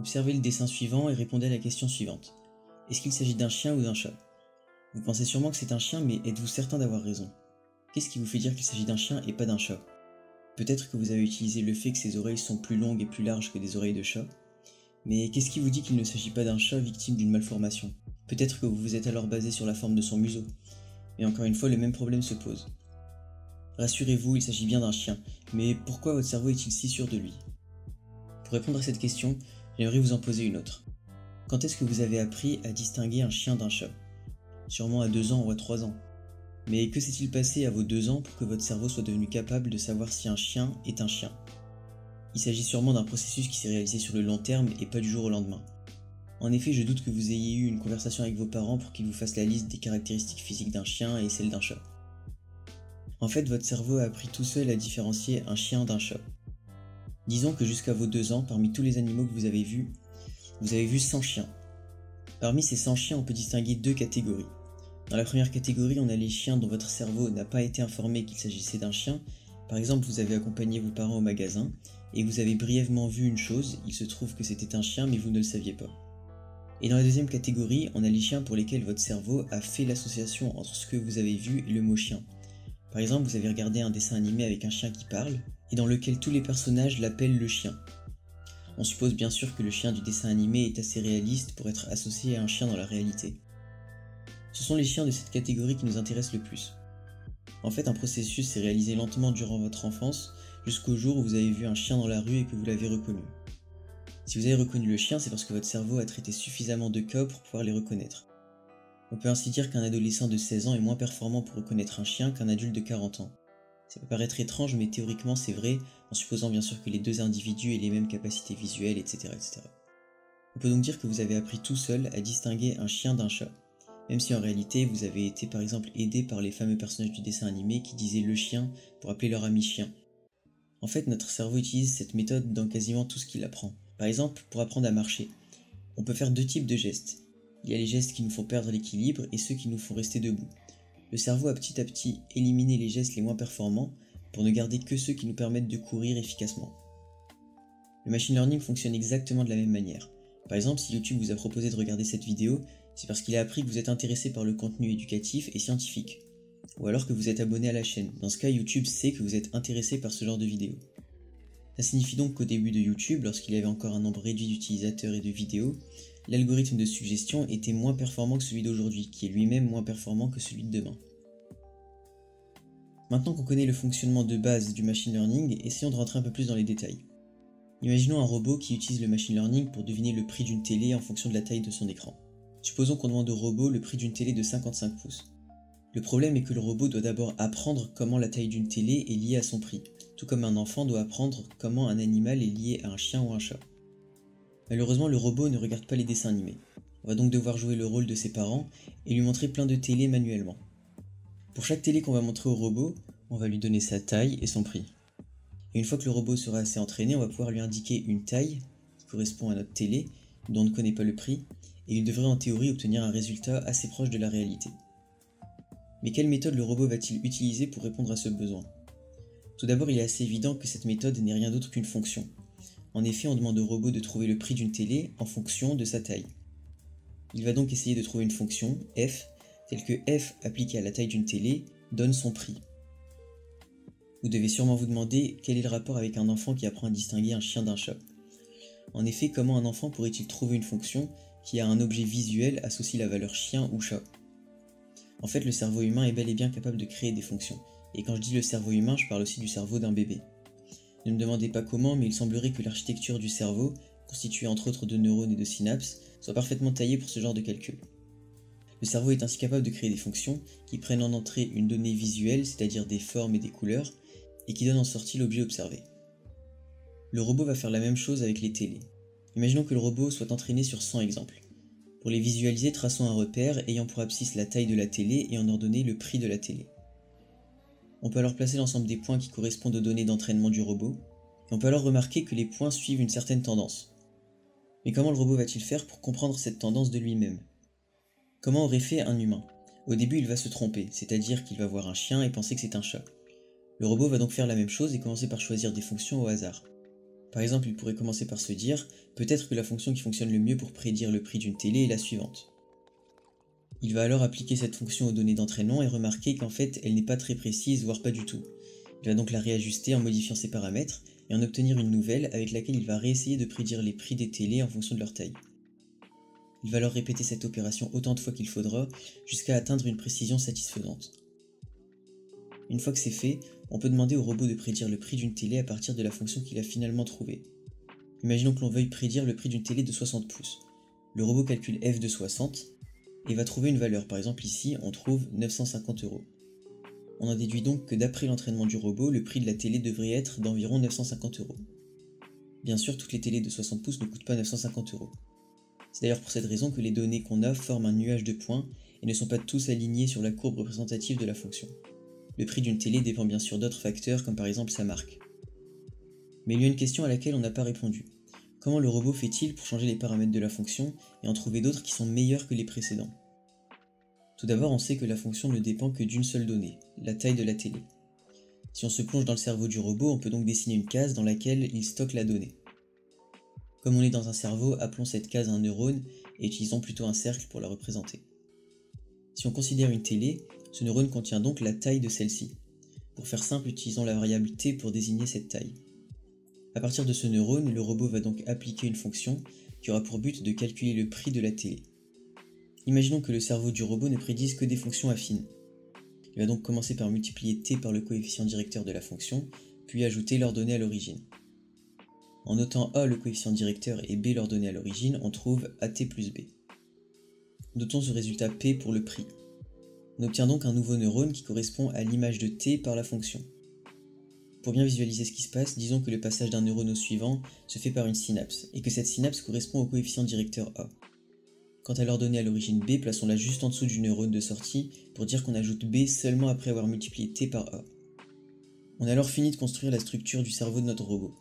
Observez le dessin suivant et répondez à la question suivante. Est-ce qu'il s'agit d'un chien ou d'un chat? Vous pensez sûrement que c'est un chien, mais êtes-vous certain d'avoir raison? Qu'est-ce qui vous fait dire qu'il s'agit d'un chien et pas d'un chat? Peut-être que vous avez utilisé le fait que ses oreilles sont plus longues et plus larges que des oreilles de chat. Mais qu'est-ce qui vous dit qu'il ne s'agit pas d'un chat victime d'une malformation? Peut-être que vous vous êtes alors basé sur la forme de son museau. Mais encore une fois, le même problème se pose. Rassurez-vous, il s'agit bien d'un chien, mais pourquoi votre cerveau est-il si sûr de lui? Pour répondre à cette question, j'aimerais vous en poser une autre. Quand est-ce que vous avez appris à distinguer un chien d'un chat? Sûrement à 2 ans ou à 3 ans. Mais que s'est-il passé à vos 2 ans pour que votre cerveau soit devenu capable de savoir si un chien est un chien? Il s'agit sûrement d'un processus qui s'est réalisé sur le long terme et pas du jour au lendemain. En effet, je doute que vous ayez eu une conversation avec vos parents pour qu'ils vous fassent la liste des caractéristiques physiques d'un chien et celles d'un chat. En fait, votre cerveau a appris tout seul à différencier un chien d'un chat. Disons que jusqu'à vos 2 ans, parmi tous les animaux que vous avez vu 100 chiens. Parmi ces 100 chiens, on peut distinguer 2 catégories. Dans la première catégorie, on a les chiens dont votre cerveau n'a pas été informé qu'il s'agissait d'un chien. Par exemple, vous avez accompagné vos parents au magasin et vous avez brièvement vu une chose, il se trouve que c'était un chien mais vous ne le saviez pas. Et dans la deuxième catégorie, on a les chiens pour lesquels votre cerveau a fait l'association entre ce que vous avez vu et le mot chien. Par exemple, vous avez regardé un dessin animé avec un chien qui parle et dans lequel tous les personnages l'appellent le chien. On suppose bien sûr que le chien du dessin animé est assez réaliste pour être associé à un chien dans la réalité. Ce sont les chiens de cette catégorie qui nous intéressent le plus. En fait, un processus s'est réalisé lentement durant votre enfance, jusqu'au jour où vous avez vu un chien dans la rue et que vous l'avez reconnu. Si vous avez reconnu le chien, c'est parce que votre cerveau a traité suffisamment de cas pour pouvoir les reconnaître. On peut ainsi dire qu'un adolescent de 16 ans est moins performant pour reconnaître un chien qu'un adulte de 40 ans. Ça peut paraître étrange, mais théoriquement c'est vrai, en supposant bien sûr que les deux individus aient les mêmes capacités visuelles, etc., etc. On peut donc dire que vous avez appris tout seul à distinguer un chien d'un chat, même si en réalité vous avez été par exemple aidé par les fameux personnages du dessin animé qui disaient le chien pour appeler leur ami chien. En fait, notre cerveau utilise cette méthode dans quasiment tout ce qu'il apprend. Par exemple, pour apprendre à marcher, on peut faire 2 types de gestes. Il y a les gestes qui nous font perdre l'équilibre et ceux qui nous font rester debout. Le cerveau a petit à petit éliminé les gestes les moins performants pour ne garder que ceux qui nous permettent de courir efficacement. Le machine learning fonctionne exactement de la même manière. Par exemple, si YouTube vous a proposé de regarder cette vidéo, c'est parce qu'il a appris que vous êtes intéressé par le contenu éducatif et scientifique. Ou alors que vous êtes abonné à la chaîne. Dans ce cas, YouTube sait que vous êtes intéressé par ce genre de vidéos. Ça signifie donc qu'au début de YouTube, lorsqu'il y avait encore un nombre réduit d'utilisateurs et de vidéos, l'algorithme de suggestion était moins performant que celui d'aujourd'hui, qui est lui-même moins performant que celui de demain. Maintenant qu'on connaît le fonctionnement de base du machine learning, essayons de rentrer un peu plus dans les détails. Imaginons un robot qui utilise le machine learning pour deviner le prix d'une télé en fonction de la taille de son écran. Supposons qu'on demande au robot le prix d'une télé de 55 pouces. Le problème est que le robot doit d'abord apprendre comment la taille d'une télé est liée à son prix, tout comme un enfant doit apprendre comment un animal est lié à un chien ou un chat. Malheureusement, le robot ne regarde pas les dessins animés. On va donc devoir jouer le rôle de ses parents et lui montrer plein de télés manuellement. Pour chaque télé qu'on va montrer au robot, on va lui donner sa taille et son prix. Et une fois que le robot sera assez entraîné, on va pouvoir lui indiquer une taille qui correspond à notre télé, dont on ne connaît pas le prix, et il devrait en théorie obtenir un résultat assez proche de la réalité. Mais quelle méthode le robot va-t-il utiliser pour répondre à ce besoin? Tout d'abord, il est assez évident que cette méthode n'est rien d'autre qu'une fonction. En effet, on demande au robot de trouver le prix d'une télé en fonction de sa taille. Il va donc essayer de trouver une fonction, f, telle que f appliquée à la taille d'une télé donne son prix. Vous devez sûrement vous demander quel est le rapport avec un enfant qui apprend à distinguer un chien d'un chat. En effet, comment un enfant pourrait-il trouver une fonction qui à un objet visuel associe la valeur chien ou chat? En fait, le cerveau humain est bel et bien capable de créer des fonctions. Et quand je dis le cerveau humain, je parle aussi du cerveau d'un bébé. Ne me demandez pas comment, mais il semblerait que l'architecture du cerveau, constituée entre autres de neurones et de synapses, soit parfaitement taillée pour ce genre de calcul. Le cerveau est ainsi capable de créer des fonctions qui prennent en entrée une donnée visuelle, c'est-à-dire des formes et des couleurs, et qui donnent en sortie l'objet observé. Le robot va faire la même chose avec les télés. Imaginons que le robot soit entraîné sur 100 exemples. Pour les visualiser, traçons un repère ayant pour abscisse la taille de la télé et en ordonnée le prix de la télé. On peut alors placer l'ensemble des points qui correspondent aux données d'entraînement du robot, et on peut alors remarquer que les points suivent une certaine tendance. Mais comment le robot va-t-il faire pour comprendre cette tendance de lui-même? Comment aurait fait un humain? Au début, il va se tromper, c'est-à-dire qu'il va voir un chien et penser que c'est un chat. Le robot va donc faire la même chose et commencer par choisir des fonctions au hasard. Par exemple, il pourrait commencer par se dire « Peut-être que la fonction qui fonctionne le mieux pour prédire le prix d'une télé est la suivante ». Il va alors appliquer cette fonction aux données d'entraînement et remarquer qu'en fait, elle n'est pas très précise, voire pas du tout. Il va donc la réajuster en modifiant ses paramètres et en obtenir une nouvelle avec laquelle il va réessayer de prédire les prix des télés en fonction de leur taille. Il va alors répéter cette opération autant de fois qu'il faudra jusqu'à atteindre une précision satisfaisante. Une fois que c'est fait, on peut demander au robot de prédire le prix d'une télé à partir de la fonction qu'il a finalement trouvée. Imaginons que l'on veuille prédire le prix d'une télé de 60 pouces. Le robot calcule f de 60 et va trouver une valeur. Par exemple ici, on trouve 950 €. On en déduit donc que d'après l'entraînement du robot, le prix de la télé devrait être d'environ 950 €. Bien sûr, toutes les télés de 60 pouces ne coûtent pas 950 €. C'est d'ailleurs pour cette raison que les données qu'on a forment un nuage de points et ne sont pas tous alignés sur la courbe représentative de la fonction. Le prix d'une télé dépend bien sûr d'autres facteurs comme par exemple sa marque. Mais il y a une question à laquelle on n'a pas répondu. Comment le robot fait-il pour changer les paramètres de la fonction et en trouver d'autres qui sont meilleurs que les précédents? Tout d'abord, on sait que la fonction ne dépend que d'une seule donnée, la taille de la télé. Si on se plonge dans le cerveau du robot, on peut donc dessiner une case dans laquelle il stocke la donnée. Comme on est dans un cerveau, appelons cette case un neurone et utilisons plutôt un cercle pour la représenter. Si on considère une télé, ce neurone contient donc la taille de celle-ci. Pour faire simple, utilisons la variable t pour désigner cette taille. À partir de ce neurone, le robot va donc appliquer une fonction qui aura pour but de calculer le prix de la télé. Imaginons que le cerveau du robot ne prédise que des fonctions affines. Il va donc commencer par multiplier t par le coefficient directeur de la fonction, puis ajouter leurs données à l'origine. En notant a le coefficient directeur et b leurs données à l'origine, on trouve at plus b. Notons ce résultat p pour le prix. On obtient donc un nouveau neurone qui correspond à l'image de t par la fonction. Pour bien visualiser ce qui se passe, disons que le passage d'un neurone au suivant se fait par une synapse, et que cette synapse correspond au coefficient directeur a. Quant à leur donnée à l'origine b, plaçons-la juste en dessous du neurone de sortie pour dire qu'on ajoute b seulement après avoir multiplié t par a. On a alors fini de construire la structure du cerveau de notre robot.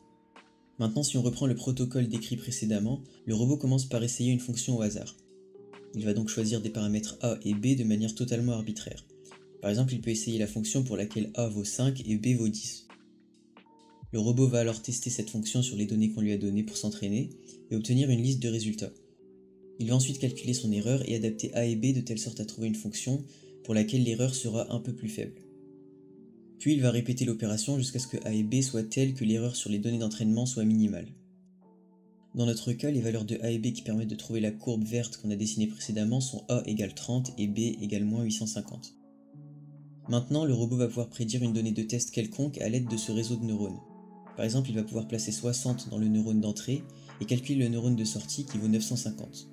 Maintenant, si on reprend le protocole décrit précédemment, le robot commence par essayer une fonction au hasard. Il va donc choisir des paramètres a et b de manière totalement arbitraire. Par exemple, il peut essayer la fonction pour laquelle a vaut 5 et b vaut 10. Le robot va alors tester cette fonction sur les données qu'on lui a données pour s'entraîner et obtenir une liste de résultats. Il va ensuite calculer son erreur et adapter a et b de telle sorte à trouver une fonction pour laquelle l'erreur sera un peu plus faible. Puis il va répéter l'opération jusqu'à ce que a et b soient telles que l'erreur sur les données d'entraînement soit minimale. Dans notre cas, les valeurs de a et b qui permettent de trouver la courbe verte qu'on a dessinée précédemment sont a égale 30 et b égale moins 850. Maintenant, le robot va pouvoir prédire une donnée de test quelconque à l'aide de ce réseau de neurones. Par exemple, il va pouvoir placer 60 dans le neurone d'entrée et calculer le neurone de sortie qui vaut 950.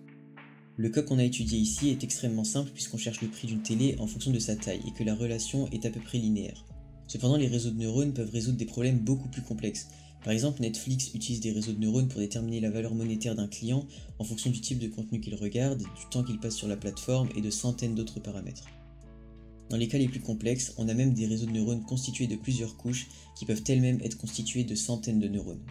Le cas qu'on a étudié ici est extrêmement simple puisqu'on cherche le prix d'une télé en fonction de sa taille et que la relation est à peu près linéaire. Cependant, les réseaux de neurones peuvent résoudre des problèmes beaucoup plus complexes. Par exemple, Netflix utilise des réseaux de neurones pour déterminer la valeur monétaire d'un client en fonction du type de contenu qu'il regarde, du temps qu'il passe sur la plateforme et de centaines d'autres paramètres. Dans les cas les plus complexes, on a même des réseaux de neurones constitués de plusieurs couches qui peuvent elles-mêmes être constitués de centaines de neurones.